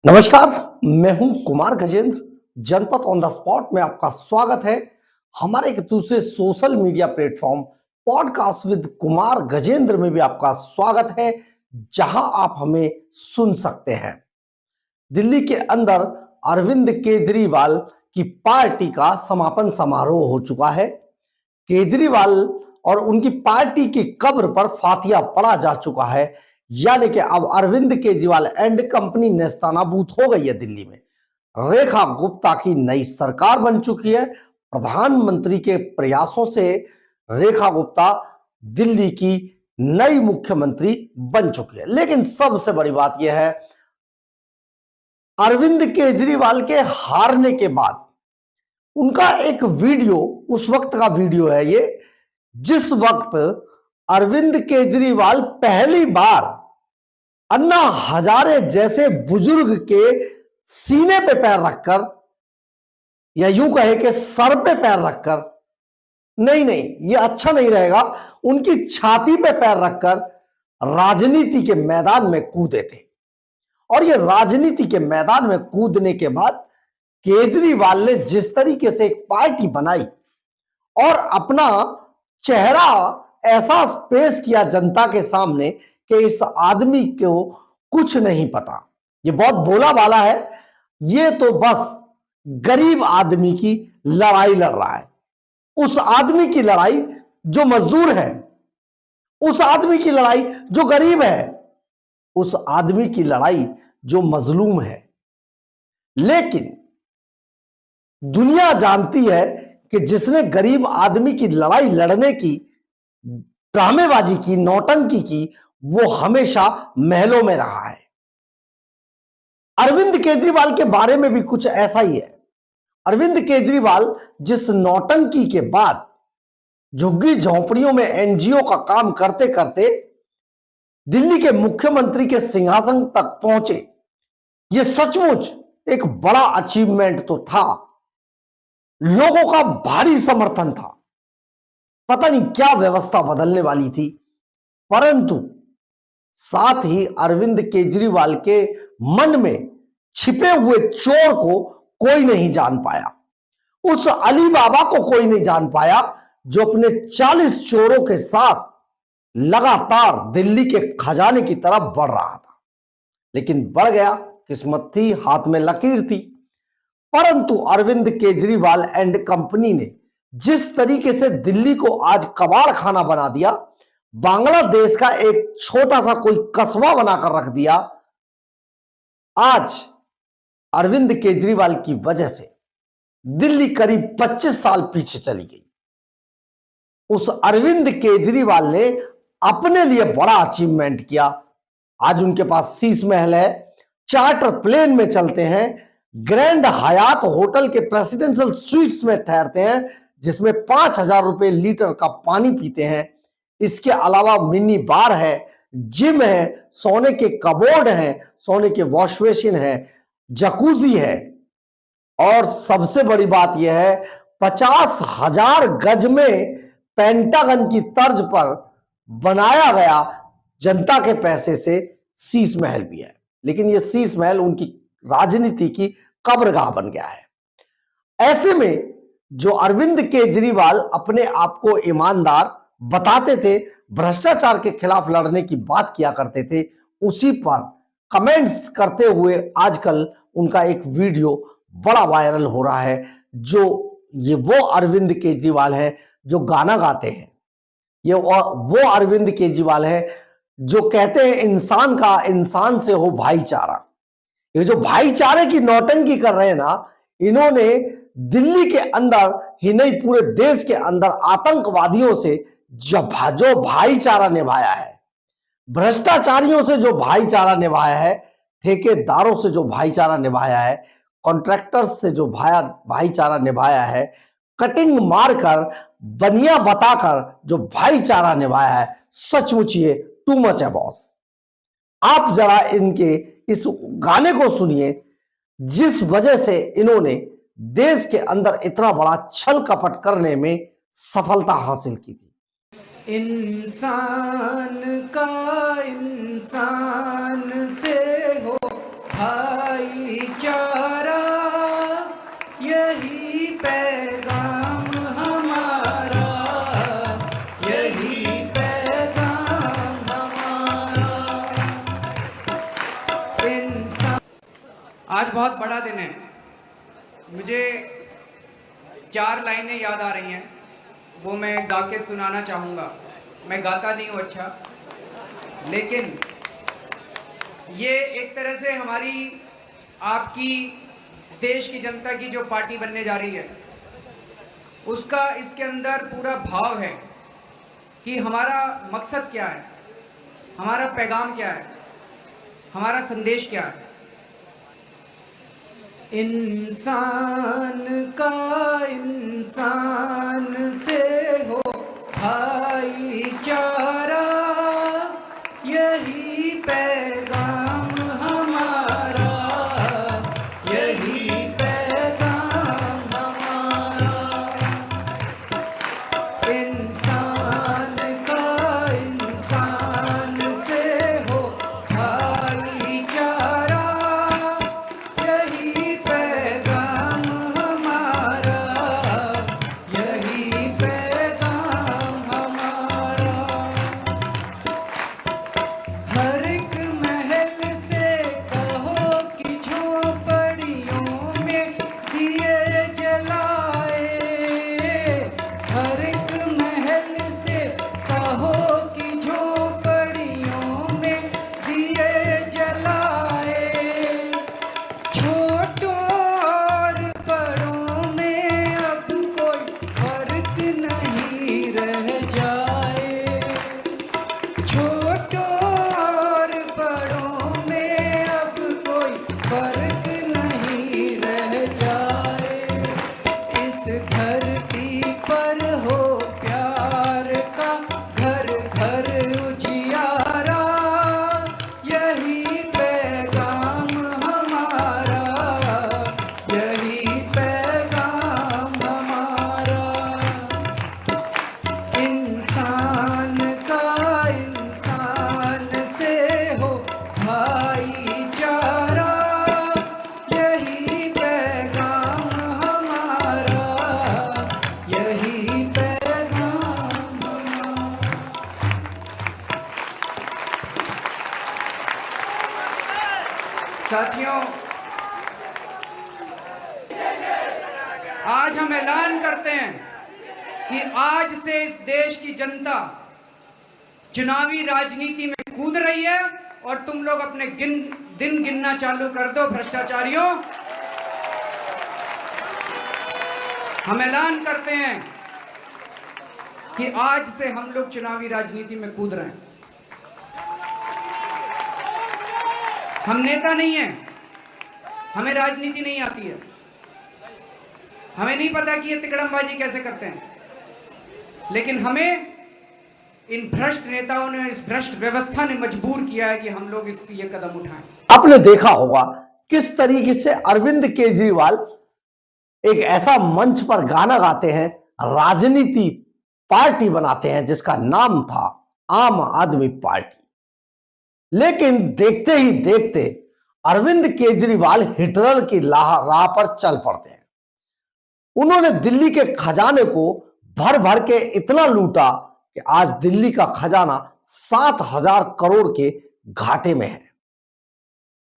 नमस्कार, मैं हूं कुमार गजेंद्र। जनपद ऑन द स्पॉट में आपका स्वागत है। हमारे एक दूसरे social media platform podcast with Kumar Gajendra में भी आपका स्वागत है, जहां आप हमें सुन सकते हैं। दिल्ली के अंदर अरविंद केजरीवाल की पार्टी का समापन समारोह हो चुका है। केजरीवाल और उनकी पार्टी की कब्र पर फातिया पड़ा जा चुका है, यानी कि अब अरविंद केजरीवाल एंड कंपनी नेस्तनाबूत हो गई है। दिल्ली में रेखा गुप्ता की नई सरकार बन चुकी है। प्रधानमंत्री के प्रयासों से रेखा गुप्ता दिल्ली की नई मुख्यमंत्री बन चुकी है। लेकिन सबसे बड़ी बात यह है, अरविंद केजरीवाल के हारने के बाद उनका एक वीडियो, उस वक्त का वीडियो है ये, जिस वक्त अरविंद केजरीवाल पहली बार अन्ना हजारे जैसे बुजुर्ग के सीने पे पैर रखकर, या यूं कहे कि सर पे पैर रखकर, नहीं ये अच्छा नहीं रहेगा, उनकी छाती पे पैर रखकर राजनीति के मैदान में कूदे थे। और ये राजनीति के मैदान में कूदने के बाद केजरीवाल ने जिस तरीके से एक पार्टी बनाई और अपना चेहरा ऐसा पेश किया जनता के सामने कि इस आदमी को कुछ नहीं पता, ये बहुत भोला भाला है, ये तो बस गरीब आदमी की लड़ाई लड़ रहा है। उस आदमी की लड़ाई जो मजदूर है, उस आदमी की लड़ाई जो गरीब है, उस आदमी की लड़ाई जो मजलूम है। लेकिन दुनिया जानती है कि जिसने गरीब आदमी की लड़ाई लड़ने की, ड्रामेबाजी की, नौटंकी की, वो हमेशा महलों में रहा है। अरविंद केजरीवाल के बारे में भी कुछ ऐसा ही है। अरविंद केजरीवाल जिस नौटंकी के बाद झुग्गी झोंपड़ियों में एनजीओ का काम करते करते दिल्ली के मुख्यमंत्री के सिंहासन तक पहुंचे, यह सचमुच एक बड़ा अचीवमेंट तो था। लोगों का भारी समर्थन था, पता नहीं क्या व्यवस्था बदलने वाली थी, परंतु साथ ही अरविंद केजरीवाल के मन में छिपे हुए चोर को कोई नहीं जान पाया। उस अली बाबा को कोई नहीं जान पाया जो अपने 40 चोरों के साथ लगातार दिल्ली के खजाने की तरफ बढ़ रहा था। लेकिन बढ़ गया, किस्मत थी, हाथ में लकीर थी। परंतु अरविंद केजरीवाल एंड कंपनी ने जिस तरीके से दिल्ली को आज कबाड़ खाना बना दिया, बांग्लादेश का एक छोटा सा कोई कस्बा बनाकर रख दिया, आज अरविंद केजरीवाल की वजह से दिल्ली करीब 25 साल पीछे चली गई। उस अरविंद केजरीवाल ने अपने लिए बड़ा अचीवमेंट किया। आज उनके पास शीश महल है, चार्टर प्लेन में चलते हैं, ग्रैंड हयात होटल के प्रेसिडेंशियल स्वीट्स में ठहरते हैं, जिसमें 5,000 रुपए लीटर का पानी पीते हैं। इसके अलावा मिनी बार है, जिम है, सोने के कबोर्ड हैं, सोने के वॉश बेसिन है, जकूजी है, और सबसे बड़ी बात यह है 50,000 गज में पेंटागन की तर्ज पर बनाया गया जनता के पैसे से शीश महल भी है। लेकिन यह शीश महल उनकी राजनीति की कब्रगाह बन गया है। ऐसे में जो अरविंद केजरीवाल अपने आप को ईमानदार बताते थे, भ्रष्टाचार के खिलाफ लड़ने की बात किया करते थे, उसी पर कमेंट्स करते हुए आजकल उनका एक वीडियो बड़ा वायरल हो रहा है। जो ये वो अरविंद केजरीवाल है जो गाना गाते हैं, ये वो अरविंद केजरीवाल है जो कहते हैं इंसान का इंसान से हो भाईचारा। ये जो भाईचारे की नौटंकी कर रहे हैं ना, इन्होंने दिल्ली के अंदर ही नहीं पूरे देश के अंदर आतंकवादियों से जो भाईचारा निभाया है, भ्रष्टाचारियों से जो भाईचारा निभाया है, ठेकेदारों से जो भाईचारा निभाया है, कॉन्ट्रैक्टर्स से जो भाईचारा निभाया है, कटिंग मारकर बनिया बताकर जो भाईचारा निभाया है, सचमुच ये टू मच है बॉस। आप जरा इनके इस गाने को सुनिए, जिस वजह से इन्होंने देश के अंदर इतना बड़ा छल कपट करने में सफलता हासिल की थी। इंसान का इंसान से हो भाई भाईचारा यही पैगाम हमारा, यही पैगाम हमारा। इंसान आज बहुत बड़ा दिन है। मुझे 4 लाइनें याद आ रही हैं, वो मैं गा के सुनाना चाहूँगा। मैं गाता नहीं हूँ अच्छा, लेकिन ये एक तरह से हमारी आपकी देश की जनता की जो पार्टी बनने जा रही है उसका इसके अंदर पूरा भाव है कि हमारा मकसद क्या है, हमारा पैगाम क्या है, हमारा संदेश क्या है। इंसान का इंसान से हो भाईचारा यही पैगाम हमारा, यही पैगाम हमारा। इंसान का इंसान से हो भाईचारा यही पैगाम हमारा, यही पैगाम हमारा। हर एक महल से कहो कि झोपड़ियों में दिए जलाए, हर एक महल से कहो कि झोपड़ियों में दिए जलाए। छोटों और बड़ों में अब कोई फर्क नहीं रह जाए, छोटों और बड़ों में अब कोई फर्क नहीं रह जाए। इस धरती पर हो प्यार का घर घर उजियारा, यही पैगाम हमारा, यही पैगाम हमारा। इंसान का इंसान से हो भाईचारा यही पैगाम हमारा, यही पैगाम हमारा। साथियों, आज हम ऐलान करते हैं कि आज से इस देश की जनता चुनावी राजनीति में कूद रही है और तुम लोग अपने दिन गिनना चालू कर दो भ्रष्टाचारियों। हम ऐलान करते हैं कि आज से हम लोग चुनावी राजनीति में कूद रहे हैं। हम नेता नहीं हैं, हमें राजनीति नहीं आती है, हमें नहीं पता कि ये तिकड़मबाजी कैसे करते हैं, लेकिन हमें इन भ्रष्ट नेताओं ने, इस भ्रष्ट व्यवस्था ने मजबूर किया है कि हम लोग इसकी ये कदम उठाएं। आपने देखा होगा किस तरीके से अरविंद केजरीवाल एक ऐसा मंच पर गाना गाते हैं, राजनीति पार्टी बनाते हैं जिसका नाम था आम आदमी पार्टी। लेकिन देखते ही देखते अरविंद केजरीवाल हिटलर की राह पर चल पड़ते हैं। उन्होंने दिल्ली के खजाने को भर भर के इतना लूटा कि आज दिल्ली का खजाना 7,000 करोड़ के घाटे में है।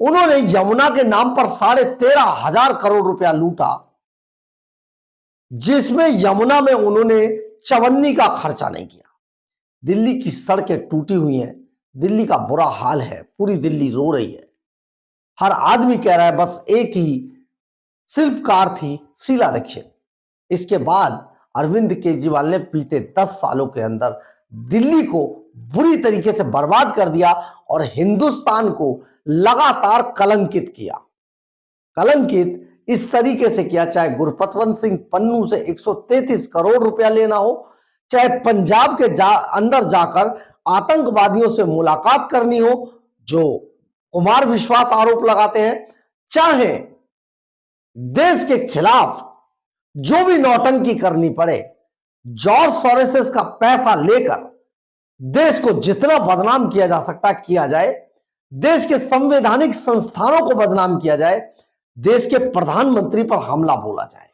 उन्होंने यमुना के नाम पर 13,500 करोड़ रुपया लूटा, जिसमें यमुना में उन्होंने चवन्नी का खर्चा नहीं किया। दिल्ली की सड़कें टूटी हुई हैं, दिल्ली का बुरा हाल है, पूरी दिल्ली रो रही है। हर आदमी कह रहा है बस एक ही शिल्पकार थी, शीला दीक्षित। इसके बाद अरविंद केजरीवाल ने बीते 10 सालों के अंदर दिल्ली को बुरी तरीके से बर्बाद कर दिया और हिंदुस्तान को लगातार कलंकित किया। कलंकित इस तरीके से किया, चाहे गुरपतवंत सिंह पन्नू से 133 करोड़ रुपया लेना हो, चाहे पंजाब के अंदर जाकर आतंकवादियों से मुलाकात करनी हो जो कुमार विश्वास आरोप लगाते हैं, चाहे देश के खिलाफ जो भी नौटंकी करनी पड़े, जॉर्ज सोरोस का पैसा लेकर देश को जितना बदनाम किया जा सकता किया जाए। देश के संवैधानिक संस्थानों को बदनाम किया जाए, देश के प्रधानमंत्री पर हमला बोला जाए,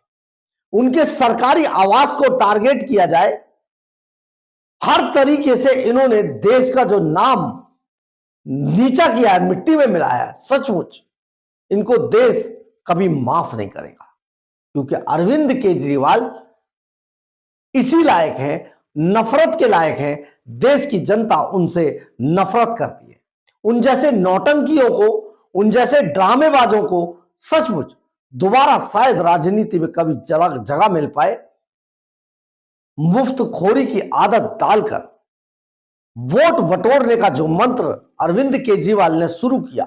उनके सरकारी आवास को टारगेट किया जाए। हर तरीके से इन्होंने देश का जो नाम नीचा किया है, मिट्टी में मिलाया है। सचमुच इनको देश कभी माफ नहीं करेगा, क्योंकि अरविंद केजरीवाल इसी लायक है, नफरत के लायक है। देश की जनता उनसे नफरत करती है। उन जैसे नौटंकियों को, उन जैसे ड्रामेबाजों को सचमुच दोबारा शायद राजनीति में कभी जगह मिल पाए। मुफ्तखोरी की आदत डालकर वोट बटोरने का जो मंत्र अरविंद केजरीवाल ने शुरू किया,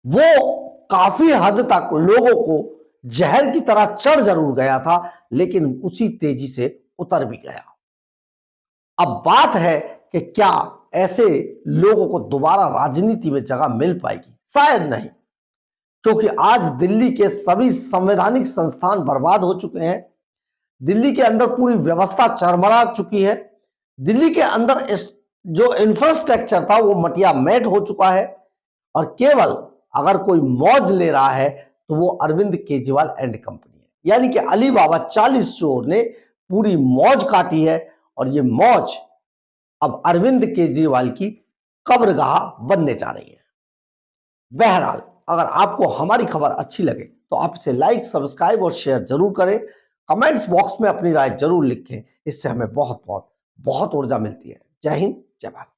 वो काफी हद तक लोगों को जहर की तरह चढ़ जरूर गया था, लेकिन उसी तेजी से उतर भी गया। अब बात है कि क्या ऐसे लोगों को दोबारा राजनीति में जगह मिल पाएगी? शायद नहीं, क्योंकि आज दिल्ली के सभी संवैधानिक संस्थान बर्बाद हो चुके हैं। दिल्ली के अंदर पूरी व्यवस्था चरमरा चुकी है। दिल्ली के अंदर जो इंफ्रास्ट्रक्चर था वो मटिया मेट हो चुका है, और केवल अगर कोई मौज ले रहा है तो वो अरविंद केजरीवाल एंड कंपनी है। यानी कि अली बाबा 40 चोर ने पूरी मौज काटी है, और ये मौज अब अरविंद केजरीवाल की कब्रगाह बनने जा रही है। बहरहाल, अगर आपको हमारी खबर अच्छी लगे तो आप इसे लाइक, सब्सक्राइब और शेयर जरूर करें। कमेंट्स बॉक्स में अपनी राय जरूर लिखें, इससे हमें बहुत बहुत बहुत ऊर्जा मिलती है। जय हिंद, जय भारत।